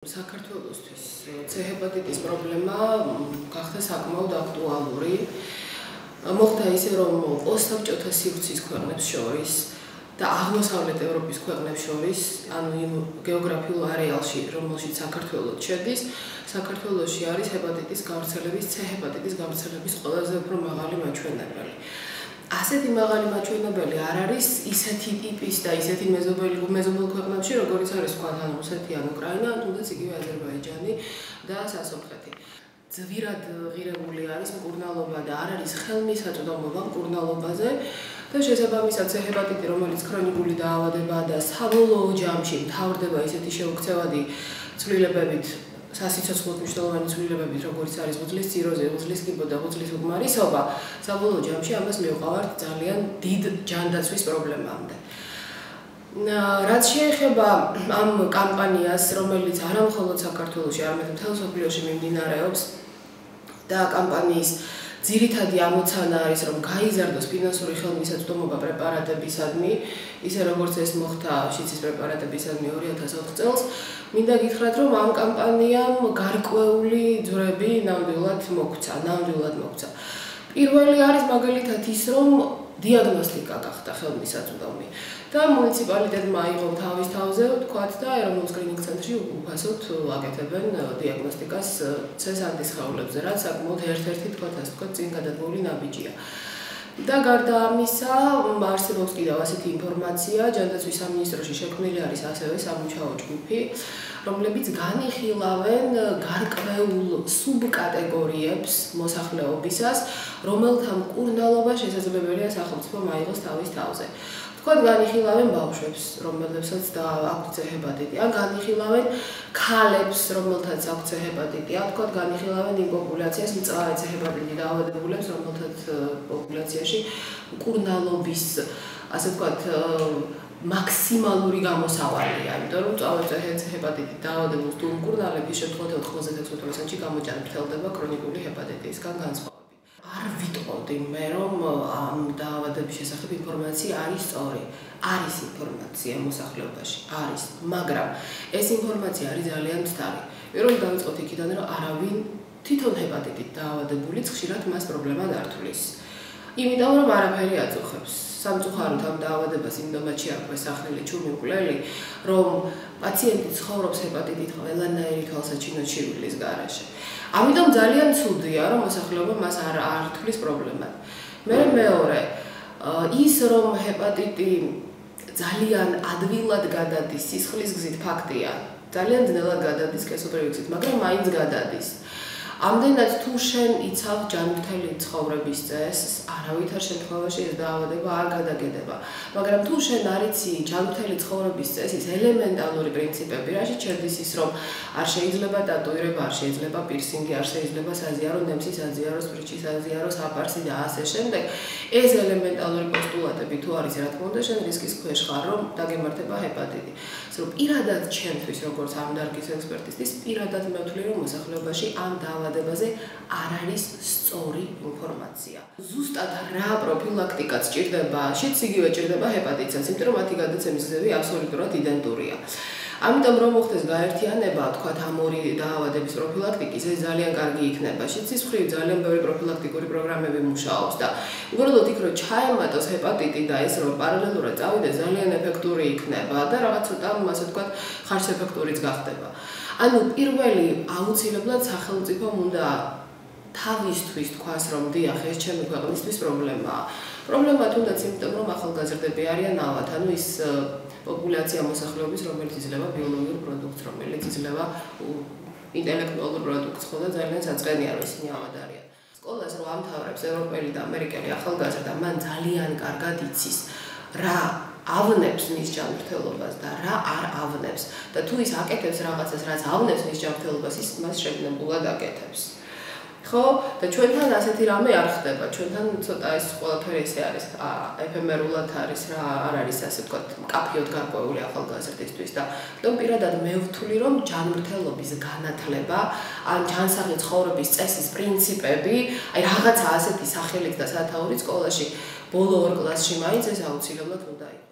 საქართველოსთვის C ჰეპატიტის პრობლემა გახდა საკმაოდ აქტუალური. მოხდა ისე, რომ პოსტსაბჭოთა სივრცის ქვეყნებს შორის და აღმოსავლეთ ევროპის ქვეყნებს შორის, ანუ იმ გეოგრაფიულ არეალში, რომელშიც საქართველო შედის, საქართველოში არის ჰეპატიტის გავრცელების C ჰეპატიტის გავრცელების ყველაზე უფრო მაღალი მაჩვენებელი. ასეთი მაღალი მაჩვენებელი არ არის ისეთი ტიპის და ისეთი მეზობელ ქვეყნებში, როგორიც არის თქვა ან რუსეთი, ან უკრაინა, თუნდაც იგივე აზერბაიჯანი და სასონხეთი. ძვირად ღირებული არის მკურნალობა და არ არის ხელმისაწვდომობა მკურნალობაზე და შესაბამისად C ჰეპატიტი, რომელიც ქრონიკული დაავადებაა და საბოლოო ჯამში მთავრდება ისეთი შეუქცევადი ცვლილებებით, სასიცოცხლო მნიშვნელოვანი ცვლილებებით, როგორც არის ღვიძლის ციროზი, ღვიძლის კიბო და ღვიძლის უკმარისობა, საბოლოო ჯამში ამას მივყავართ ძალიან დიდ ჯანდაცვის პრობლემამდე. რაც შეეხება ამ კამპანიას, რომელიც არა მხოლოდ საქართველოში, არამედ მთელ მსოფლიოში მიმდინარეობს და კამპანიის ძირითადი ამოცანა არის, რომ გაიზარდოს ფინანსური ხელმისაწვდომობა პრეპარატებისადმი, ისე როგორც ეს მოხდა შიცის პრეპარატებისადმი 2004 წელს. მინდა გითხრათ, რომ ამ კამპანიამ გარკვეული ძვრები ნამდვილად მოგვცა. პირველი არის მაგალითად ის, რომ დიაგნოსტიკა გახდა ხელმისაწვდომი და მუნიციპალიტეტმა აიღო თავის თავზე, ვთქვათ, და ეროვნულ სკრინინგ ცენტრში უფასოდ აკეთებენ დიაგნოსტიკას C-სანდის სხეულებზე, რაც საკმაოდ ერთ-ერთი, ვთქვათ, წინ გადადგმული ნაბიჯია. და გარდა ამისა, არსებობს კიდევ ასეთი ინფორმაცია, ჯანდაცვის სამინისტროში შექმნილი არის ასევე სამუშაო ჯგუფი, რომლებიც განიხილავენ გარკვეულ სუბკატეგორიებს მოსახლეობისას, რომელთა მკურნალობა შესაძლებელია სახელმწიფომ აიღოს თავის თავზე. ვთქვათ, განიხილავენ ბავშვებს, რომლებსაც აქვთ C ჰეპატიტი, ან განიხილავენ ქალებს, რომელთაც აქვთ C ჰეპატიტი, ან ვთქვათ, განიხილავენ იმ პოპულაციას მწვავე C ჰეპატიტი დაავადებულებს, რომელთაც პოპულაციაში მკურნალობის, ასე ვთქვათ, მაქსიმალური გამოსავალია, იმიტომ რომ მწვავე C ჰეპატიტით დაავადებულს თუ მკურნალების შემთხვევით 96%-ში გამოჯანმრთელდება ქრონიკული ჰეპატიტისგან განსხვავებით. არ ვიტყოდი მე, რომ ამ დაავადების შესახებ ინფორმაცია არის სწორი. არის ინფორმაცია მოსახლეობაში, არის, მაგრამ ეს ინფორმაცია არის ძალიან მცდარი. პირველი დავიწყოთ იქიდან, რომ არავინ თვითონ ჰეპატიტით დაავადებულიც ხშირად მას პრობლემად არ თვლის. იმიტომ რომ არაფერი აწუხებს. სამწუხაროდ ამ დაავადებას იმდომად შეაქვეს სახელი ჩუმი მკვლელი, რომ პაციენტი ცხოვრობს ჰეპატიტით ყველანაირი თვალსაჩინო ჩივილის გარეშე. ამიტომ ძალიან ცუდია, რომ მოსახლეობა მას არ თვლის პრობლემად. მეორე, ის რომ ჰეპატიტი ძალიან ადვილად გადადის სისხლის გზით, ფაქტია. ძალიან ძნელად გადადის კესოთრივი გზით, მაგრამ მაინც გადადის. ამდენად თუ შენ იცავ ჯანმრთელი ცხოვრების წესს, არავითარ შემთხვევაში ეს დაავადება არ გადაგედება. მაგრამ თუ შენ არ იცი ჯანმრთელი ცხოვრების წესის ელემენტარული პრინციპები, რაშიც შედის ის, რომ არ შეიძლება ტატუირება, არ შეიძლება პირსინგი, არ შეიძლება საზიარო ნემსის საზიარო, სპრიჩის საზიარო, საფარსი და ასე შემდეგ, ეს ელემენტარული პოსტულატები თუ არის, რა თქმა უნდა, შენ რისკის ქვეშ ხარ, რომ დაგემართება ჰეპატიტი. პირადად ჩემთვის, როგორც ამ დარგის ექსპერტისთვის, პირადად მევთვლი, რომ მოსახლეობაში ამ დაავადებაზე არ არის სწორი ინფორმაცია. ზუსტად რა პროფილაქტიკაც ჭირდება, შიც იგივე ჭირდება ჰეპატიტსაც, იმიტომ რომ მათი გადაცემის გზები აბსოლუტურად იდენტურია. ამიტომ რომ მოხდეს გაერთიანება, თქვათ, ამ ორი დაავადების პროფილაქტიკის, ეს ძალიან კარგი იქნება. შიცის მხრივ ძალიან ბევრი პროფილაქტიკური პროგრამები მუშაობს და უბრალოდ იქ რომ ჩაემატოს ჰეპატიტი და ეს რომ პარალელურად წავიდეს, ძალიან ეფექტური იქნება და რაღაც ცოტა, ასე ვთქვათ, ხარჯეფექტურიც გახდება. ანუ პირველი აუცილებლად სახელმწიფომ უნდა თავისთვის თქვას, რომ დიახ, ეს ჩემი ქვეყნისთვის პრობლემაა. პრობლემა თუნდაც იმიტომ, რომ ახალგაზრდები არიან ალბათ, ანუ ის პოპულაცია მოსახლეობის, რომელიც იძლევა ბიოლოგიურ პროდუქტს, რომელიც იძლევა ინტელექტუალურ პროდუქტს, ხო და ძალიან საწყენია, რომ ისინი ალბათ არიან. სკოლას რო ამთავრებს ევროპელი და ამერიკელი ახალგაზრდა, მან ძალიან კარგად იცის, რა ავნებს მის ჯანმრთელობას და რა არ ავნებს. და თუ ის აკეთებს რაღაცას, რაც ავნებს მის ჯანმრთელობას, ის მას შეგნებულად აკეთებს. ხო? და ჩვენთან ასეთი რამე არ ხდება. ჩვენთან ცოტა ეს ყველაფერი ესე არის, ეფემერულად არის, რა არ არის, ასე ვთქვათ, მკაფიოდ გარკვეული ახალგაზრდისთვის და პირადად მე ვთვლი, რომ ჯანმრთელობის განათლება, ან ჯანსაღი ცხოვრების წესის პრინციპები, აი რაღაცა ასეთი სახელით და სათაურით სკოლაში ბოლო 2 კლასში მაინც ეს აუცილებლად უნდა იყოს.